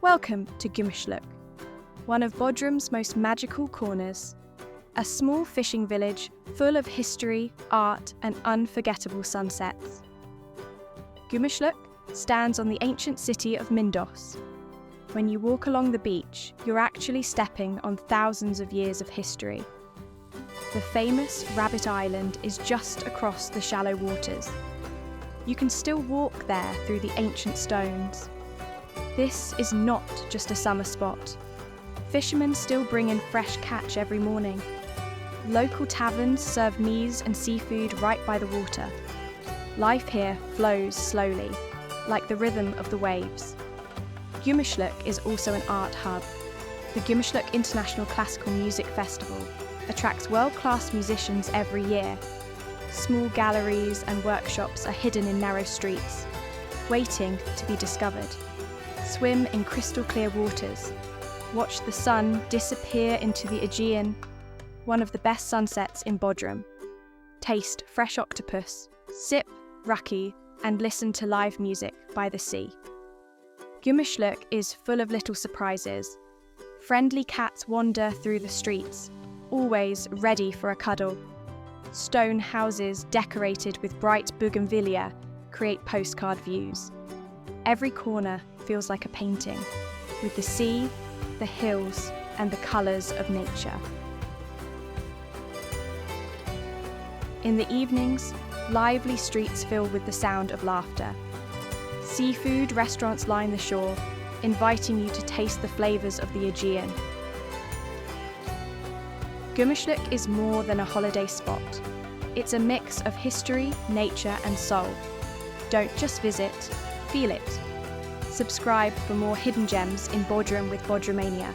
Welcome to Gümüşlük, one of Bodrum's most magical corners, a small fishing village full of history, art and unforgettable sunsets. Gümüşlük stands on the ancient city of Myndos. When you walk along the beach, you're actually stepping on thousands of years of history. The famous Rabbit Island is just across the shallow waters. You can still walk there through the ancient stones. This is not just a summer spot. Fishermen still bring in fresh catch every morning. Local taverns serve meat and seafood right by the water. Life here flows slowly, like the rhythm of the waves. Gümüşlük is also an art hub. The Gümüşlük International Classical Music Festival attracts world-class musicians every year. Small galleries and workshops are hidden in narrow streets, waiting to be discovered. Swim in crystal-clear waters. Watch the sun disappear into the Aegean, one of the best sunsets in Bodrum. Taste fresh octopus, sip raki, and listen to live music by the sea. Gümüşlük is full of little surprises. Friendly cats wander through the streets, always ready for a cuddle. Stone houses decorated with bright bougainvillea create postcard views. Every corner feels like a painting, with the sea, the hills, and the colours of nature. In the evenings, lively streets fill with the sound of laughter. Seafood restaurants line the shore, inviting you to taste the flavours of the Aegean. Gümüşlük is more than a holiday spot. It's a mix of history, nature, and soul. Don't just visit, feel it. Subscribe for more hidden gems in Bodrum with Bodrumania.